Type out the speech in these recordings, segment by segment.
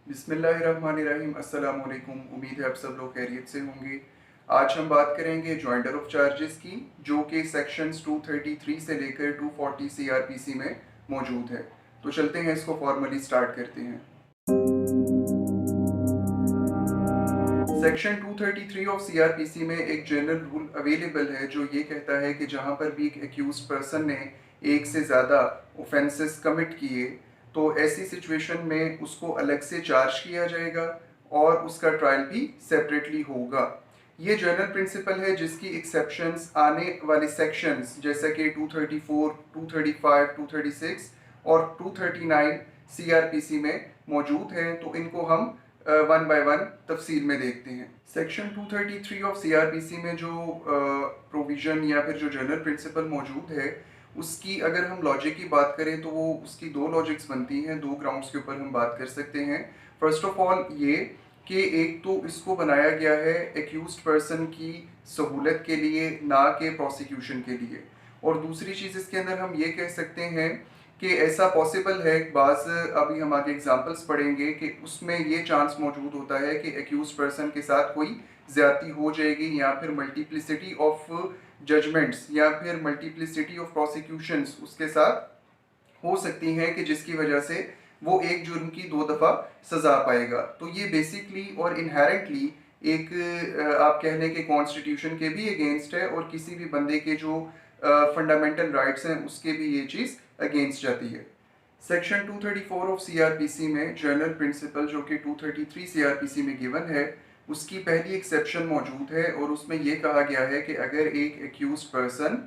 बिस्मिल्लाहिर्रहमानिर्रहीम। अस्सलाम वालेकुम। उम्मीद है आप सब लोग खैरियत से होंगे। आज हम बात करेंगे जॉइंटर ऑफ चार्जेस की, जो कि सेक्शंस 233 से लेकर 240 सीआरपीसी में मौजूद है। तो चलते हैं, इसको फॉर्मली स्टार्ट करते हैं। सेक्शन 233 ऑफ सीआरपीसी में एक जनरल रूल अवेलेबल है जो ये कहता है कि जहाँ पर भी एक एक्यूज्ड पर्सन ने एक से ज़्यादा ऑफेंसेस कमिट किए तो ऐसी सिचुएशन में उसको अलग से चार्ज किया जाएगा और उसका ट्रायल भी सेपरेटली होगा। ये जनरल प्रिंसिपल है जिसकी एक्सेप्शंस आने वाले सेक्शंस जैसे कि 234, 235, 236 और 239 सीआरपीसी में मौजूद हैं। तो इनको हम वन बाय वन तफसील में देखते हैं। सेक्शन 233 ऑफ सीआरपीसी में जो प्रोविज़न या फिर जो जनरल प्रिंसिपल मौजूद है उसकी अगर हम लॉजिक की बात करें तो वो उसकी दो लॉजिक्स बनती हैं, दो ग्राउंड्स के ऊपर हम बात कर सकते हैं। फर्स्ट ऑफ ऑल ये कि एक तो इसको बनाया गया है एक्यूज्ड पर्सन की सहूलत के लिए, ना कि प्रोसिक्यूशन के लिए। और दूसरी चीज़ इसके अंदर हम ये कह सकते हैं कि ऐसा पॉसिबल है, बाज़ अभी हम आगे एग्जांपल्स पढ़ेंगे कि उसमें ये चांस मौजूद होता है कि एक्यूज्ड पर्सन के साथ कोई ज़्यादती हो जाएगी या फिर मल्टीप्लिसिटी ऑफ जजमेंट्स या फिर मल्टीप्लिसिटी ऑफ प्रोसिक्यूशंस उसके साथ हो सकती हैं कि जिसकी वजह से वो एक जुर्म की दो दफ़ा सज़ा पाएगा। तो ये बेसिकली और इनहेरेंटली एक आप कह लें कि कॉन्स्टिट्यूशन के भी अगेंस्ट है और किसी भी बंदे के जो फंडामेंटल राइट्स हैं उसके भी ये चीज़ अगेंस्ट जाती है। सेक्शन 234 ऑफ सीआरपीसी में जनरल प्रिंसिपल जो कि 233 सीआरपीसी में गिवन है उसकी पहली एक्सेप्शन मौजूद है और उसमें यह कहा गया है कि अगर एक एक्यूज्ड पर्सन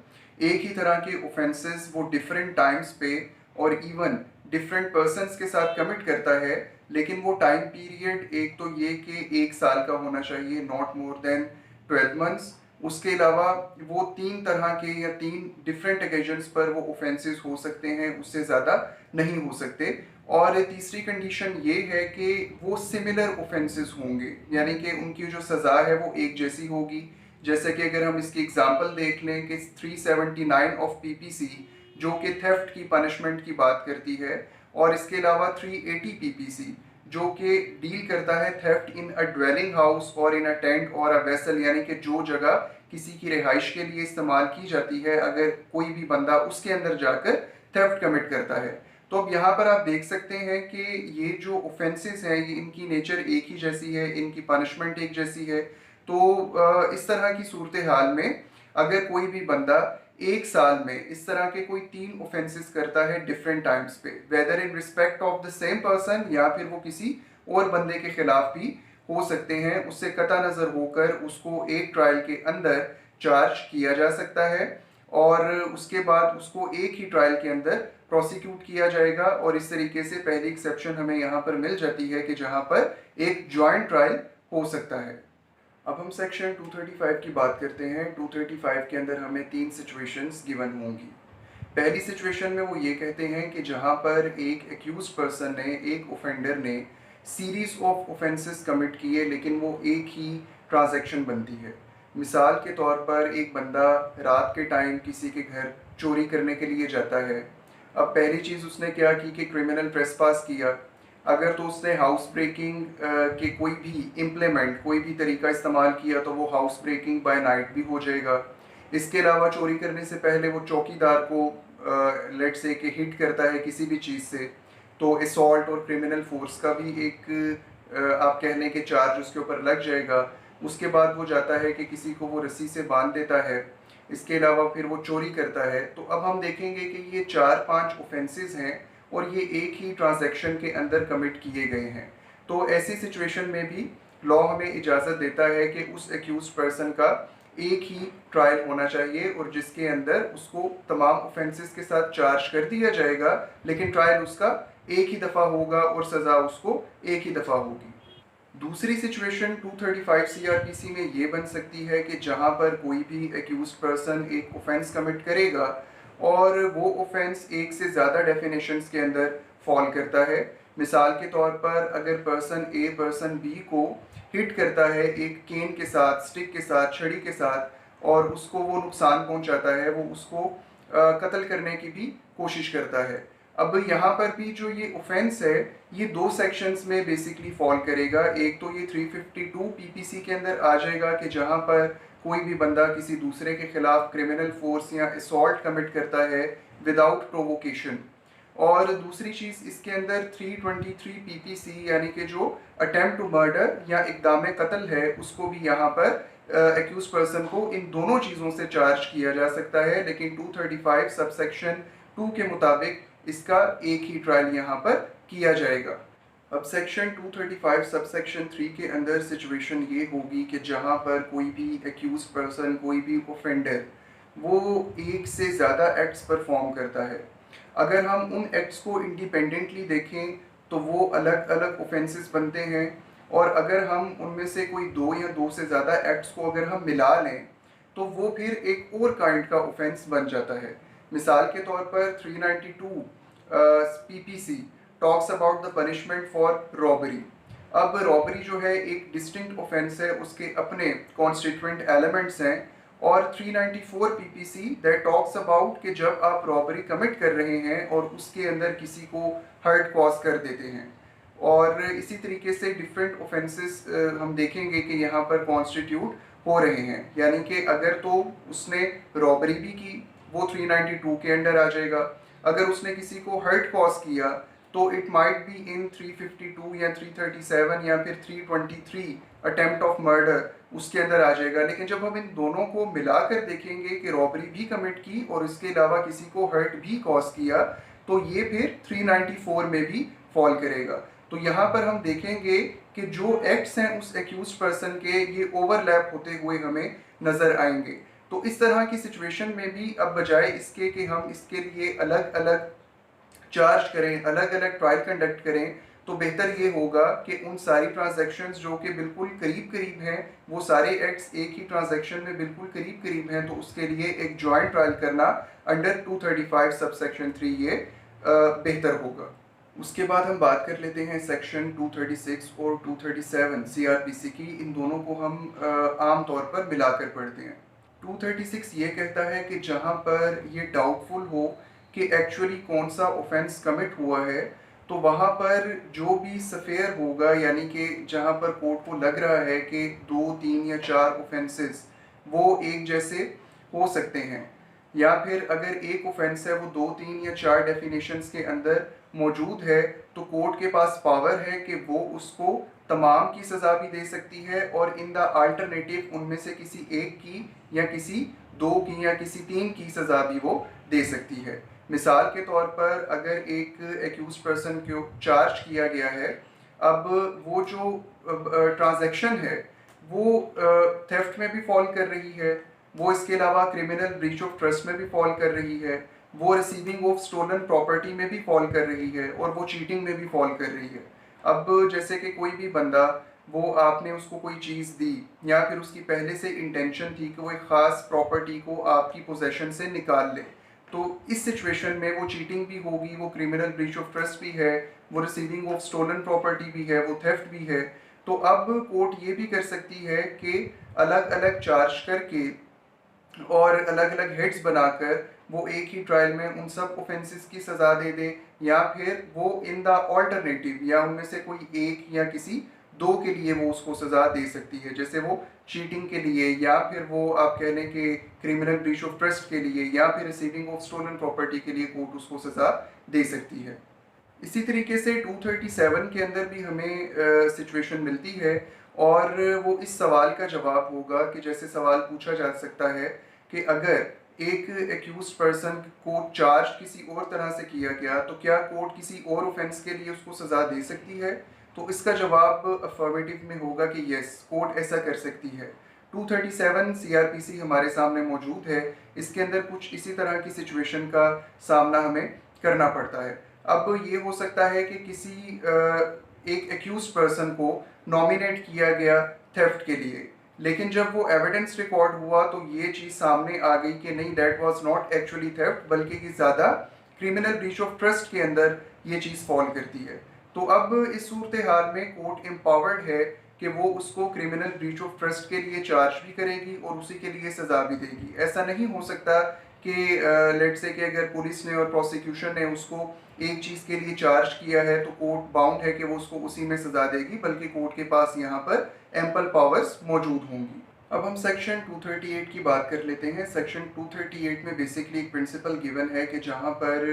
एक ही तरह के ऑफेंसेस वो डिफरेंट टाइम्स पे और इवन डिफरेंट पर्सन्स के साथ कमिट करता है, लेकिन वो टाइम पीरियड एक तो ये कि 1 साल का होना चाहिए, नॉट मोर देन 12 मंथ्स। उसके अलावा वो 3 तरह के या 3 डिफरेंट ओकेजन्स पर वो ऑफेंसेस हो सकते हैं, उससे ज़्यादा नहीं हो सकते। और तीसरी कंडीशन ये है कि वो सिमिलर ऑफेंसेस होंगे, यानी कि उनकी जो सज़ा है वो एक जैसी होगी। जैसे कि अगर हम इसकी एग्जांपल देख लें कि 379 ऑफ पीपीसी जो कि थेफ्ट की पनिशमेंट की बात करती है, और इसके अलावा 380 पीपीसी जो कि डील करता है थेफ्ट इन अ ड्वेलिंग हाउस और इन अ टेंट और अ वेसल, यानी कि जो जगह किसी की रिहाइश के लिए इस्तेमाल की जाती है अगर कोई भी बंदा उसके अंदर जाकर थेफ्ट कमिट करता है। तो अब यहाँ पर आप देख सकते हैं कि ये जो ऑफेंसेस हैं ये इनकी नेचर एक ही जैसी है, इनकी पनिशमेंट एक जैसी है। तो इस तरह की सूरत हाल में अगर कोई भी बंदा एक साल में इस तरह के कोई 3 ऑफेंसेस करता है डिफरेंट टाइम्स पे, whether in respect of the same person या फिर वो किसी और बंदे के खिलाफ भी हो सकते हैं, उससे कता नज़र होकर उसको एक ट्रायल के अंदर चार्ज किया जा सकता है और उसके बाद उसको एक ही ट्रायल के अंदर प्रोसिक्यूट किया जाएगा। और इस तरीके से पहली एक्सेप्शन हमें यहाँ पर मिल जाती है कि जहाँ पर एक जॉइंट ट्रायल हो सकता है। अब हम सेक्शन 235 की बात करते हैं। 235 के अंदर हमें 3 सिचुएशंस गिवन होंगी। पहली सिचुएशन में वो ये कहते हैं कि जहाँ पर एक एक्यूज्ड पर्सन ने, एक ऑफेंडर ने सीरीज ऑफ ऑफेंसेस कमिट किए लेकिन वो एक ही ट्रांजैक्शन बनती है। मिसाल के तौर पर एक बंदा रात के टाइम किसी के घर चोरी करने के लिए जाता है। अब पहली चीज़ उसने क्या की कि क्रिमिनल ट्रेसपास किया। अगर तो उसने हाउस ब्रेकिंग के कोई भी इम्प्लीमेंट, कोई भी तरीका इस्तेमाल किया तो वो हाउस ब्रेकिंग बाय नाइट भी हो जाएगा। इसके अलावा चोरी करने से पहले वो चौकीदार को लेट से कि हिट करता है किसी भी चीज़ से, तो असॉल्ट और क्रिमिनल फोर्स का भी एक आप कह लें कि चार्ज उसके ऊपर लग जाएगा। उसके बाद वो जाता है कि किसी को वो रस्सी से बांध देता है। इसके अलावा फिर वो चोरी करता है। तो अब हम देखेंगे कि ये 4-5 ऑफेंसेस हैं और ये एक ही ट्रांजैक्शन के अंदर कमिट किए गए हैं। तो ऐसी सिचुएशन में भी लॉ हमें इजाज़त देता है कि उस एक्यूज्ड पर्सन का एक ही ट्रायल होना चाहिए और जिसके अंदर उसको तमाम ऑफेंसेस के साथ चार्ज कर दिया जाएगा, लेकिन ट्रायल उसका एक ही दफ़ा होगा और सज़ा उसको एक ही दफ़ा होगी। दूसरी सिचुएशन 235 सीआरपीसी में ये बन सकती है कि जहाँ पर कोई भी एक्यूज्ड पर्सन एक ऑफेंस कमिट करेगा और वो ऑफेंस एक से ज़्यादा डेफिनेशंस के अंदर फॉल करता है। मिसाल के तौर पर अगर पर्सन ए पर्सन बी को हिट करता है एक केन के साथ, स्टिक के साथ, छड़ी के साथ, और उसको वो नुकसान पहुंचाता है, वो उसको कत्ल करने की भी कोशिश करता है। अब यहाँ पर भी जो ये ऑफेंस है ये दो सेक्शंस में बेसिकली फॉल करेगा। एक तो ये 352 पीपीसी के अंदर आ जाएगा कि जहाँ पर कोई भी बंदा किसी दूसरे के खिलाफ क्रिमिनल फोर्स या असॉल्ट कमिट करता है विदाउट प्रोवोकेशन। और दूसरी चीज़ इसके अंदर 323 पीपीसी यानी कि जो अटेम्प्ट टू मर्डर या इक़दाम कत्ल है उसको भी यहाँ पर एक्यूज पर्सन को इन दोनों चीज़ों से चार्ज किया जा सकता है। लेकिन 235 सबसेक्शन 2 के मुताबिक इसका एक ही ट्रायल यहाँ पर किया जाएगा। अब सेक्शन 235 सबसेक्शन 3 के अंदर सिचुएशन ये होगी कि जहाँ पर कोई भी एक्यूज पर्सन, कोई भी ऑफेंडर वो एक से ज़्यादा एक्ट्स परफॉर्म करता है। अगर हम उन एक्ट्स को इंडिपेंडेंटली देखें तो वो अलग अलग ऑफेंसेस बनते हैं, और अगर हम उनमें से कोई दो या दो से ज़्यादा एक्ट्स को अगर हम मिला लें तो वो फिर एक और काइंड का ऑफेंस बन जाता है। मिसाल के तौर पर 392 PPC talks about the punishment for robbery. अब रॉबरी जो है एक डिस्टिंक्ट ऑफेंस है, उसके अपने कॉन्स्टिट्यूएंट एलिमेंट्स हैं। और 394 पीपीसी दैट टॉक्स अबाउट कि जब आप रॉबरी कमिट कर रहे हैं और उसके अंदर किसी को हर्ट कॉज कर देते हैं। और इसी तरीके से डिफरेंट ऑफेंसेस हम देखेंगे कि यहाँ पर कॉन्स्टिट्यूट हो रहे हैं। यानी कि अगर तो उसने रॉबरी भी की वो 392 के अंडर आ जाएगा। अगर उसने किसी को हर्ट कॉज किया तो इट माइट बी इन 352 या 337 या फिर 323 अटेम्प्ट ऑफ मर्डर उसके अंदर आ जाएगा। लेकिन जब हम इन दोनों को मिलाकर देखेंगे कि रॉबरी भी कमिट की और इसके अलावा किसी को हर्ट भी कॉज किया तो ये फिर 394 में भी फॉल करेगा। तो यहाँ पर हम देखेंगे कि जो एक्ट्स हैं उस एक्यूज पर्सन के ये ओवरलैप होते हुए हमें नज़र आएंगे। तो इस तरह की सिचुएशन में भी अब बजाय इसके कि हम इसके लिए अलग अलग चार्ज करें, अलग अलग ट्रायल कंडक्ट करें, तो बेहतर ये होगा कि उन सारी ट्रांजैक्शंस जो कि बिल्कुल करीब करीब हैं, वो सारे एक्ट्स एक ही ट्रांजैक्शन में बिल्कुल करीब करीब हैं, तो उसके लिए एक जॉइंट ट्रायल करना अंडर 235 सबसेक्शन 3 ये बेहतर होगा। उसके बाद हम बात कर लेते हैं सेक्शन 236 और 237 सीआरपीसी की। इन दोनों को हम आम तौर पर मिलाकर पढ़ते हैं। 236 ये कहता है कि जहाँ पर ये डाउटफुल हो कि एक्चुअली कौन सा ऑफेंस कमिट हुआ है, तो वहाँ पर जो भी सफ़ेयर होगा, यानी कि जहाँ पर कोर्ट को लग रहा है कि 2, 3 या 4 ऑफेंसेस वो एक जैसे हो सकते हैं, या फिर अगर एक ऑफेंस है वो 2, 3 या 4 डेफिनेशंस के अंदर मौजूद है, तो कोर्ट के पास पावर है कि वो उसको तमाम की सज़ा भी दे सकती है और इन द अल्टरनेटिव उनमें से किसी एक की या किसी दो की या किसी तीन की सज़ा भी वो दे सकती है। मिसाल के तौर पर अगर एक एक्यूज पर्सन को चार्ज किया गया है, अब वो जो ट्रांजैक्शन है वो थेफ्ट में भी फॉल कर रही है, वो इसके अलावा क्रिमिनल ब्रीच ऑफ ट्रस्ट में भी फॉल कर रही है, वो रिसीविंग ऑफ स्टोलन प्रॉपर्टी में भी फॉल कर रही है और वो चीटिंग में भी फॉल कर रही है। अब जैसे कि कोई भी बंदा, वो आपने उसको कोई चीज़ दी या फिर उसकी पहले से इंटेंशन थी कि वो एक ख़ास प्रॉपर्टी को आपकी पोजेशन से निकाल ले, तो इस सिचुएशन में वो चीटिंग भी होगी, वो क्रिमिनल ब्रीच ऑफ ट्रस्ट भी है, वो रिसीविंग ऑफ स्टोलन प्रॉपर्टी भी है, वो थेफ्ट भी है। तो अब कोर्ट ये भी कर सकती है कि अलग अलग चार्ज करके और अलग अलग हेड्स बनाकर वो एक ही ट्रायल में उन सब ऑफेंसेस की सज़ा दे दे, या फिर वो इन द ऑल्टरनेटिव या उनमें से कोई एक या किसी दो के लिए वो उसको सज़ा दे सकती है। जैसे वो चीटिंग के लिए, या फिर वो आप कह लें कि क्रिमिनल ब्रीच ऑफ ट्रस्ट के लिए, या फिर रिसीविंग ऑफ स्टोलन प्रॉपर्टी के लिए कोर्ट उसको सज़ा दे सकती है। इसी तरीके से 237 के अंदर भी हमें सिचुएशन मिलती है, और वो इस सवाल का जवाब होगा कि जैसे सवाल पूछा जा सकता है कि अगर एक एक्यूज पर्सन को चार्ज किसी और तरह से किया गया तो क्या कोर्ट किसी और ऑफेंस के लिए उसको सज़ा दे सकती है, तो इसका जवाब अफर्मेटिव में होगा कि यस, कोर्ट ऐसा कर सकती है। 237 सीआरपीसी हमारे सामने मौजूद है, इसके अंदर कुछ इसी तरह की सिचुएशन का सामना हमें करना पड़ता है। अब ये हो सकता है कि किसी एक एक्यूज पर्सन को नॉमिनेट किया गया थेफ्ट के लिए, लेकिन जब वो एविडेंस रिकॉर्ड हुआ तो ये चीज़ सामने आ गई कि नहीं, that was not actually theft, बल्कि ये ज़्यादा क्रिमिनल ब्रीच ऑफ ट्रस्ट के अंदर ये चीज़ फॉल करती है। तो अब इस सूरत हाल में कोर्ट एम्पावर्ड है कि वो उसको क्रिमिनल ब्रीच ऑफ ट्रस्ट के लिए चार्ज भी करेगी और उसी के लिए सज़ा भी देगी। ऐसा नहीं हो सकता कि लेट्स से कि अगर पुलिस ने और प्रोसिक्यूशन ने उसको एक चीज़ के लिए चार्ज किया है तो कोर्ट बाउंड है कि वो उसको उसी में सज़ा देगी, बल्कि कोर्ट के पास यहाँ पर एम्पल पावर्स मौजूद होंगी। अब हम सेक्शन 238 की बात कर लेते हैं। सेक्शन 238 में बेसिकली एक प्रिंसिपल गिवन है कि जहाँ पर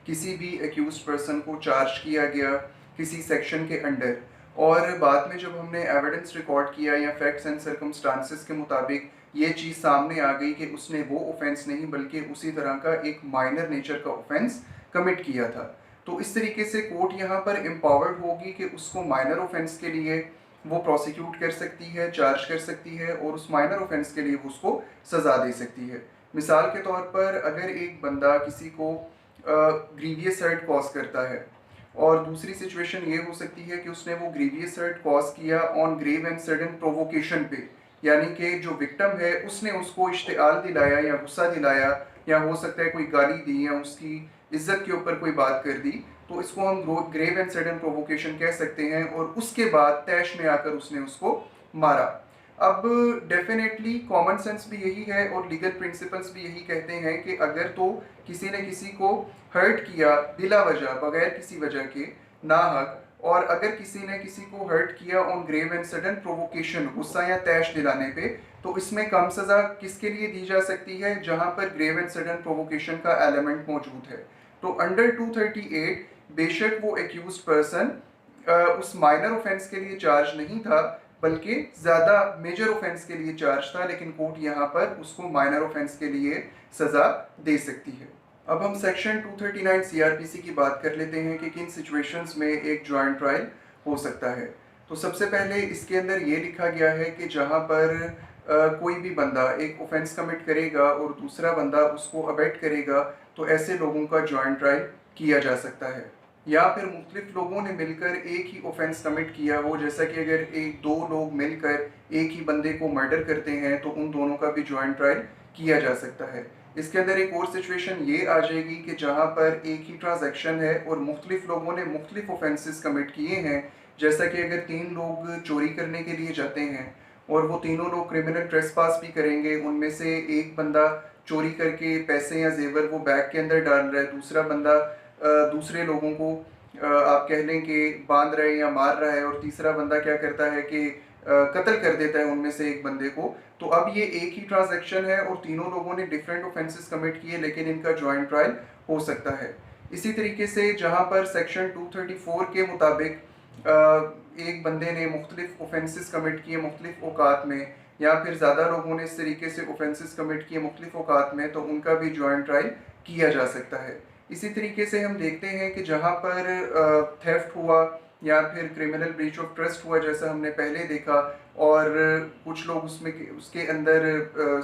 किसी भी एक्यूज्ड पर्सन को चार्ज किया गया किसी सेक्शन के अंडर, और बाद में जब हमने एविडेंस रिकॉर्ड किया या फैक्ट्स एंड सर्कमस्टांसेस के मुताबिक ये चीज़ सामने आ गई कि उसने वो ऑफेंस नहीं बल्कि उसी तरह का एक माइनर नेचर का ऑफेंस कमिट किया था, तो इस तरीके से कोर्ट यहाँ पर एम्पावर्ड होगी कि उसको माइनर ऑफेंस के लिए वो प्रोसिक्यूट कर सकती है, चार्ज कर सकती है और उस माइनर ऑफेंस के लिए वो उसको सज़ा दे सकती है। मिसाल के तौर पर अगर एक बंदा किसी को ग्रीवियस हर्ट कॉज करता है, और दूसरी सिचुएशन ये हो सकती है कि उसने वो ग्रीवियस हर्ट कॉज किया on grave and sudden provocation पे, यानी कि जो विक्टिम है उसने उसको इश्तिआल दिलाया या गुस्सा दिलाया, या हो सकता है कोई गाली दी या उसकी इज्जत के ऊपर कोई बात कर दी, तो इसको हम ग्रेव एंड सडन प्रोवोकेशन कह सकते हैं, और उसके बाद तैश में आकर उसने उसको मारा। अब डेफिनेटली कॉमन सेंस भी यही है और लीगल प्रिंसिपल्स भी यही कहते हैं कि अगर तो किसी ने किसी को हर्ट किया बिला वजह, बगैर किसी वजह के, नाहक, और अगर किसी ने किसी को हर्ट किया on grave and sudden provocation, गुस्सा या तैश दिलाने पे, तो इसमें कम सज़ा किसके लिए दी जा सकती है, जहां पर ग्रेव एंड सडन प्रोवोकेशन का एलिमेंट मौजूद है। तो अंडर 238 बेशक वो एक्यूज्ड पर्सन उस माइनर ऑफेंस के लिए चार्ज नहीं था बल्कि ज़्यादा मेजर ऑफेंस के लिए चार्ज था, लेकिन कोर्ट यहाँ पर उसको माइनर ऑफेंस के लिए सज़ा दे सकती है। अब हम सेक्शन 239 सीआरपीसी की बात कर लेते हैं कि किन सिचुएशंस में एक जॉइंट ट्रायल हो सकता है। तो सबसे पहले इसके अंदर ये लिखा गया है कि जहाँ पर कोई भी बंदा एक ऑफेंस कमिट करेगा और दूसरा बंदा उसको अबेट करेगा, तो ऐसे लोगों का जॉइंट ट्रायल किया जा सकता है। या फिर मुख्तलिफ लोगों ने मिलकर एक ही ऑफेंस कमिट किया हो, जैसा कि अगर एक दो लोग मिलकर एक ही बंदे को मर्डर करते हैं तो उन दोनों का भी जॉइंट ट्रायल किया जा सकता है। इसके अंदर एक और सिचुएशन ये आ जाएगी कि जहाँ पर एक ही ट्रांजैक्शन है और मुख्तलिफ लोगों ने मुख्तलिफ ऑफेंसेस कमिट किए हैं, जैसा कि अगर 3 लोग चोरी करने के लिए जाते हैं और वो तीनों लोग क्रिमिनल ट्रेसपास भी करेंगे, उनमें से एक बंदा चोरी करके पैसे या जेवर वो बैग के अंदर डाल रहा है, दूसरा बंदा दूसरे लोगों को आप कह लें कि बांध रहा है या मार रहा है, और तीसरा बंदा क्या करता है कि कत्ल कर देता है उनमें से एक बंदे को। तो अब ये एक ही ट्रांजैक्शन है और तीनों लोगों ने डिफरेंट ऑफेंसेस कमिट किए, लेकिन इनका जॉइंट ट्रायल हो सकता है। इसी तरीके से जहां पर सेक्शन 234 के मुताबिक एक बंदे ने मुख्तलिफ ऑफेंसेस कमिट किए मुख्तलिफ औकात में, या फिर ज़्यादा लोगों ने इस तरीके से ऑफेंसेस कमिट किए मुख्तलिफ औकात में, तो उनका भी जॉइंट ट्रायल किया जा सकता है। इसी तरीके से हम देखते हैं कि जहाँ पर थेफ्ट हुआ या फिर क्रिमिनल ब्रीच ऑफ ट्रस्ट हुआ, जैसा हमने पहले देखा, और कुछ लोग उसमें उसके अंदर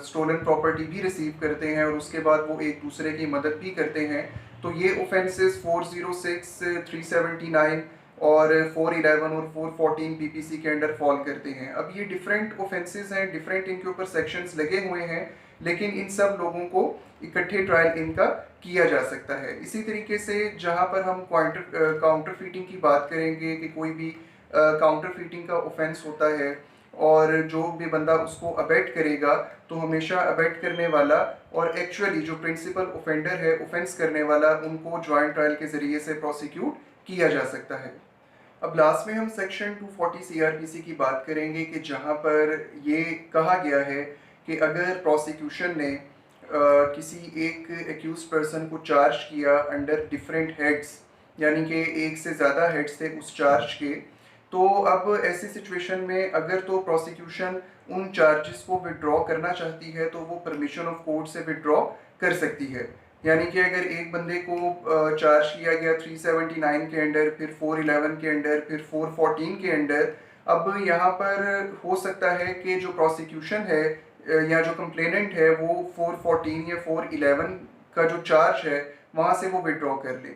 स्टोलन प्रॉपर्टी भी रिसीव करते हैं और उसके बाद वो एक दूसरे की मदद भी करते हैं, तो ये ऑफेंसेस 406, 379 और 411 और 414 पीपीसी के अंडर फॉल करते हैं। अब ये डिफरेंट ऑफेंसेस हैं, डिफरेंट इनके ऊपर सेक्शंस लगे हुए हैं, लेकिन इन सब लोगों को इकट्ठे ट्रायल इनका किया जा सकता है। इसी तरीके से जहां पर हम काउंटर फीटिंग की बात करेंगे कि कोई भी काउंटर फीटिंग का ऑफेंस होता है और जो भी बंदा उसको अबेट करेगा, तो हमेशा अबेट करने वाला और एक्चुअली जो प्रिंसिपल ऑफेंडर है, ऑफेंस करने वाला, उनको जॉइंट ट्रायल के ज़रिए से प्रोसिक्यूट किया जा सकता है। अब लास्ट में हम सेक्शन 240 सीआरपीसी की बात करेंगे कि जहां पर ये कहा गया है कि अगर प्रोसिक्यूशन ने किसी एक एक्यूज पर्सन को चार्ज किया अंडर डिफरेंट हेड्स, यानी कि एक से ज़्यादा हेड्स थे उस चार्ज के, तो अब ऐसी सिचुएशन में अगर तो प्रोसिक्यूशन उन चार्जेस को विड्रॉ करना चाहती है तो वो परमिशन ऑफ कोर्ट से विड्रॉ कर सकती है। यानी कि अगर एक बंदे को चार्ज किया गया 379 के अंडर, फिर 411 के अंडर, फिर 414 के अंडर, अब यहाँ पर हो सकता है कि जो प्रोसिक्यूशन है या जो कंप्लेनेंट है वो 414 या 411 का जो चार्ज है वहाँ से वो विड्रॉ कर ले,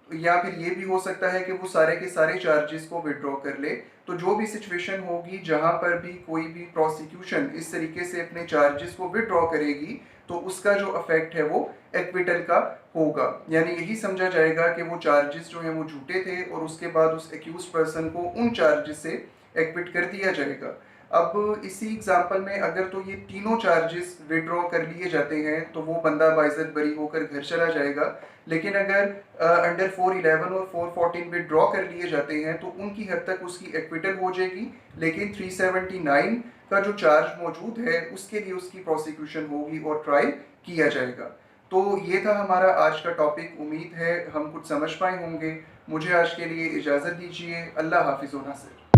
या फिर ये भी हो सकता है कि वो सारे के सारे चार्जेस को विड्रॉ कर ले। तो जो भी सिचुएशन होगी जहां पर भी कोई भी प्रोसिक्यूशन इस तरीके से अपने चार्जेस को विड्रॉ करेगी, तो उसका जो इफेक्ट है वो एक्विटल का होगा, यानी यही समझा जाएगा कि वो चार्जेस जो हैं वो झूठे थे और उसके बाद उस एक्यूज पर्सन को उन चार्जेस से एक्विट कर दिया जाएगा। अब इसी एग्जांपल में अगर तो ये तीनों चार्जेस विड्रॉ कर लिए जाते हैं तो वो बंदा बाइज्जत बरी होकर घर चला जाएगा। लेकिन अगर अंडर 411 और 414 विड्रॉ कर लिए जाते हैं तो उनकी हद तक उसकी एक्विटल हो जाएगी, लेकिन 379 का जो चार्ज मौजूद है उसके लिए उसकी प्रोसिक्यूशन होगी और ट्रायल किया जाएगा। तो ये था हमारा आज का टॉपिक। उम्मीद है हम कुछ समझ पाए होंगे। मुझे आज के लिए इजाज़त दीजिए। अल्लाह हाफिज़ नासिर।